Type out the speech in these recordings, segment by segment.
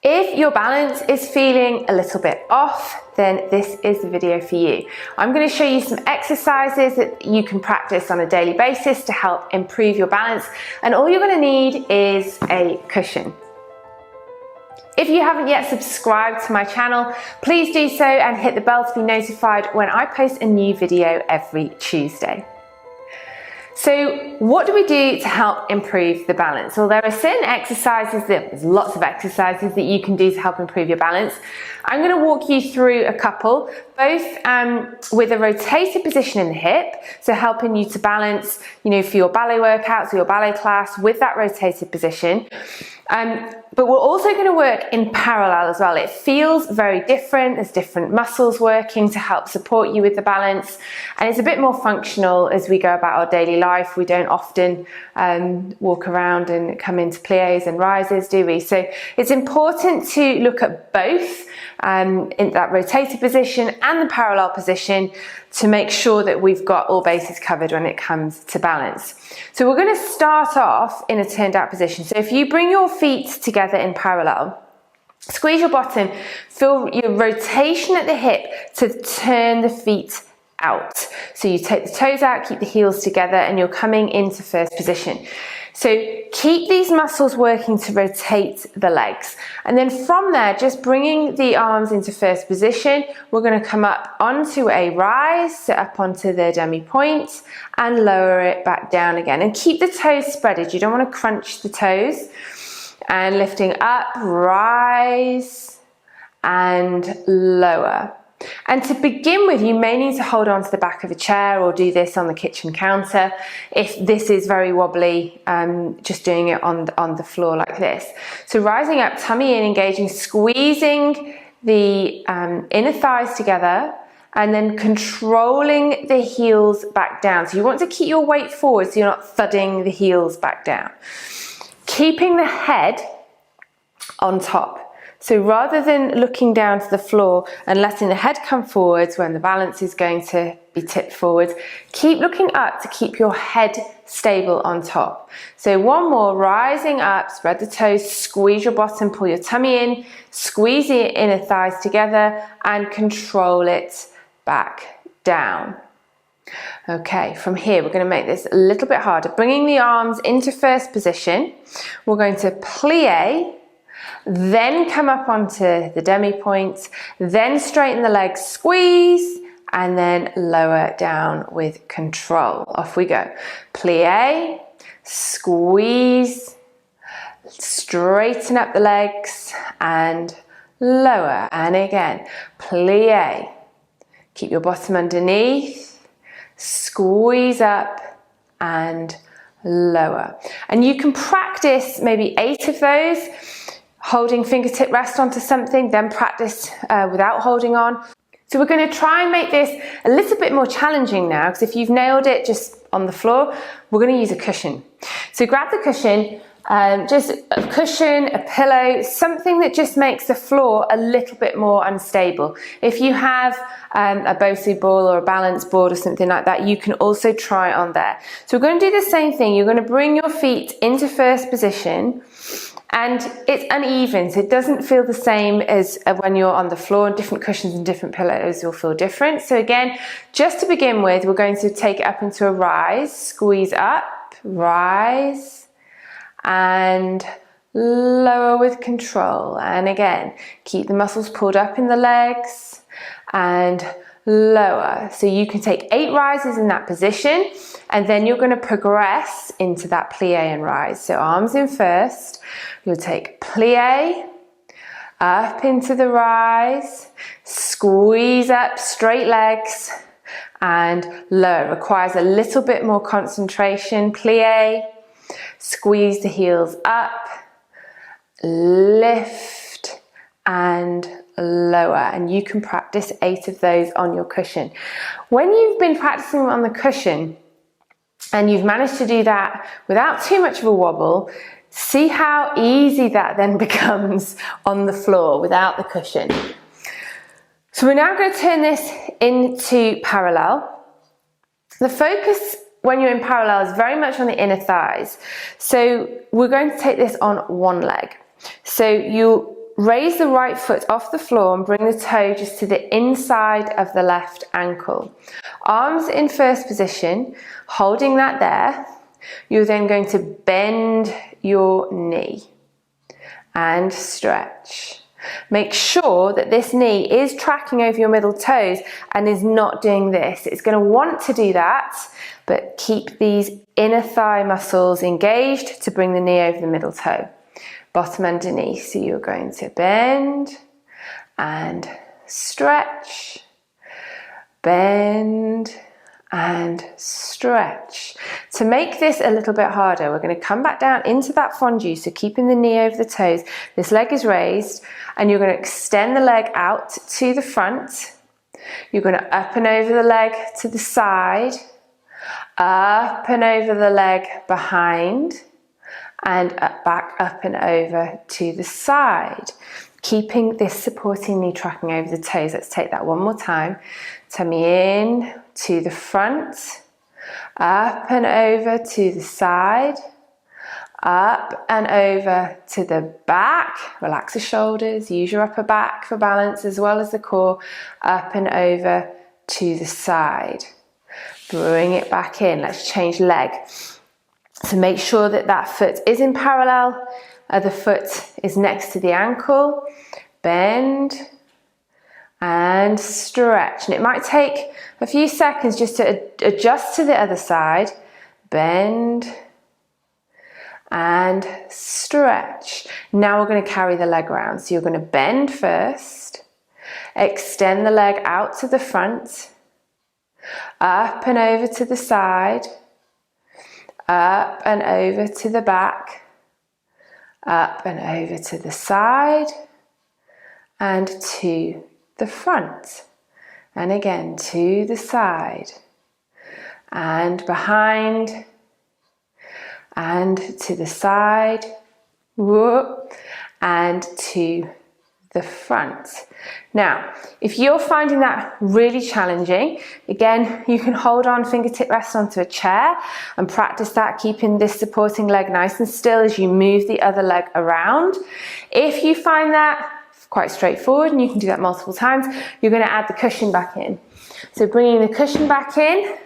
If your balance is feeling a little bit off, then this is the video for you. I'm going to show you some exercises that you can practice on a daily basis to help improve your balance, and all you're going to need is a cushion. If you haven't yet subscribed to my channel, please do so and hit the bell to be notified when I post a new video every Tuesday. So what do we do to help improve the balance? Well, there are certain exercises, there's lots of exercises that you can do to help improve your balance. I'm going to walk you through a couple, both with a rotated position in the hip, so helping you to balance, for your ballet workouts or your ballet class with that rotated position. But we're also going to work in parallel as well. It feels very different. There's different muscles working to help support you with the balance. And it's a bit more functional as we go about our daily life. We don't often walk around and come into pliés and rises, do we? So it's important to look at both in that rotated position and the parallel position to make sure that we've got all bases covered when it comes to balance. So we're going to start off in a turned out position. So if you bring your feet together in parallel, squeeze your bottom, feel your rotation at the hip to turn the feet out. So you take the toes out, keep the heels together, and you're coming into first position. So keep these muscles working to rotate the legs. And then from there, just bringing the arms into first position, we're going to come up onto a rise, sit up onto the demi point, and lower it back down again. And keep the toes spreaded. You don't want to crunch the toes. And lifting up, rise, and lower. And to begin with, you may need to hold on to the back of a chair or do this on the kitchen counter. If this is very wobbly, just doing it on the floor like this. So rising up, tummy in, engaging, squeezing the inner thighs together, and then controlling the heels back down. So you want to keep your weight forward so you're not thudding the heels back down. Keeping the head on top. So rather than looking down to the floor and letting the head come forwards when the balance is going to be tipped forwards, keep looking up to keep your head stable on top. So one more, rising up, spread the toes, squeeze your bottom, pull your tummy in, squeeze the inner thighs together and control it back down. Okay, from here we're going to make this a little bit harder. Bringing the arms into first position, we're going to plie, then come up onto the demi point, then straighten the legs, squeeze, and then lower down with control. Off we go. Plie, squeeze, straighten up the legs, and lower. And again, plie. Keep your bottom underneath, squeeze up, and lower. And you can practice maybe 8 of those, holding fingertip rest onto something, then practice without holding on. So we're going to try and make this a little bit more challenging now, because if you've nailed it just on the floor, we're going to use a cushion. So grab the cushion, just a cushion, a pillow, something that just makes the floor a little bit more unstable. If you have a Bosu ball or a balance board or something like that, you can also try on there. So we're going to do the same thing. You're going to bring your feet into first position. And it's uneven, so it doesn't feel the same as when you're on the floor. Different cushions and different pillows will feel different. So again, just to begin with, we're going to take it up into a rise, squeeze up, rise, and lower with control. And again, keep the muscles pulled up in the legs and lower. So you can take 8 rises in that position, and then you're going to progress into that plie and rise. So arms in first, you'll take plie, up into the rise, squeeze up, straight legs, and lower. Requires a little bit more concentration. Plie, squeeze the heels up, lift, and lower. And you can practice 8 of those on your cushion. When you've been practicing on the cushion and you've managed to do that without too much of a wobble, see how easy that then becomes on the floor without the cushion. So we're now going to turn this into parallel. The focus when you're in parallel is very much on the inner thighs. So we're going to take this on one leg. So you raise the right foot off the floor and bring the toe just to the inside of the left ankle. Arms in first position, holding that there. You're then going to bend your knee and stretch. Make sure that this knee is tracking over your middle toes and is not doing this. It's going to want to do that, but keep these inner thigh muscles engaged to bring the knee over the middle toe. Bottom underneath. So you're going to bend and stretch, bend and stretch. To make this a little bit harder, we're going to come back down into that fondue, so keeping the knee over the toes. This leg is raised and you're going to extend the leg out to the front. You're going to up and over the leg to the side, up and over the leg behind, and back up and over to the side. Keeping this supporting knee tracking over the toes. Let's take that one more time. Tummy in to the front, up and over to the side, up and over to the back. Relax the shoulders, use your upper back for balance as well as the core. Up and over to the side. Bring it back in. Let's change leg. So make sure that that foot is in parallel. Other foot is next to the ankle. Bend and stretch. And it might take a few seconds just to adjust to the other side. Bend and stretch. Now we're going to carry the leg around. So you're going to bend first. Extend the leg out to the front. Up and over to the side. Up and over to the back. Up and over to the side. And to the front. And again to the side. And behind. And to the side. Whoop. And to the front. Now, if you're finding that really challenging, again, you can hold on, fingertip rest onto a chair and practice that, keeping this supporting leg nice and still as you move the other leg around. If you find that quite straightforward and you can do that multiple times, you're going to add the cushion back in. So bringing the cushion back in,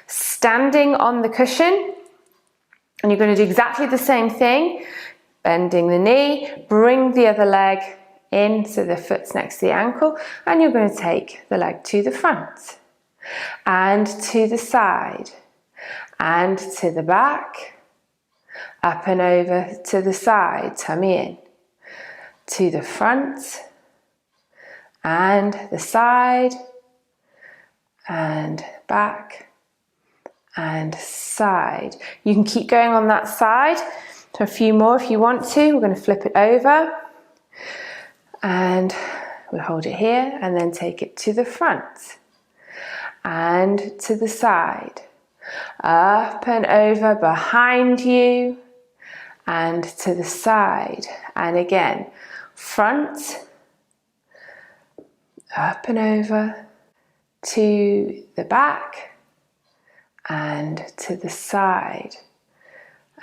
standing on the cushion, and you're going to do exactly the same thing, bending the knee, bring the other leg in so the foot's next to the ankle, and you're going to take the leg to the front and to the side and to the back, up and over to the side, tummy in, to the front and the side and back and side. You can keep going on that side to a few more if you want to. We're going to flip it over. And we'll hold it here and then take it to the front and to the side, up and over behind you and to the side. And again, front, up and over to the back and to the side.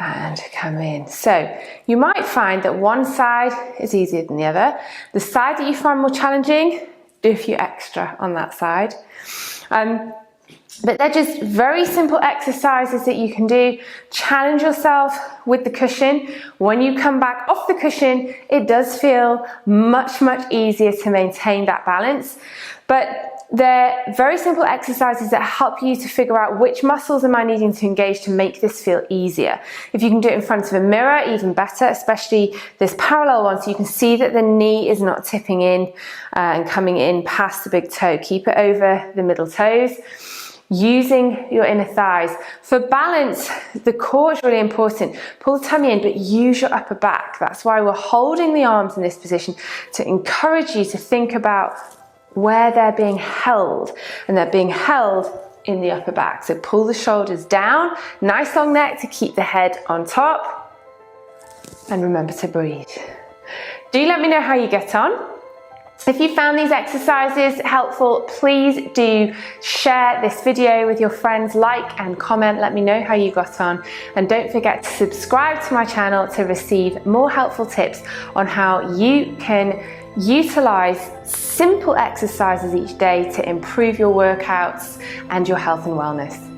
And come in. So you might find that one side is easier than the other. The side that you find more challenging, do a few extra on that side. But they're just very simple exercises that you can do. Challenge yourself with the cushion. When you come back off the cushion, it does feel much, much easier to maintain that balance. But they're very simple exercises that help you to figure out which muscles am I needing to engage to make this feel easier. If you can do it in front of a mirror, even better, especially this parallel one, so you can see that the knee is not tipping in and coming in past the big toe. Keep it over the middle toes. Using your inner thighs. For balance, the core is really important. Pull the tummy in, but use your upper back. That's why we're holding the arms in this position, to encourage you to think about where they're being held, and they're being held in the upper back. So pull the shoulders down, nice long neck to keep the head on top, and remember to breathe. Do let me know how you get on. If you found these exercises helpful, please do share this video with your friends, like and comment, let me know how you got on, and don't forget to subscribe to my channel to receive more helpful tips on how you can utilize simple exercises each day to improve your workouts and your health and wellness.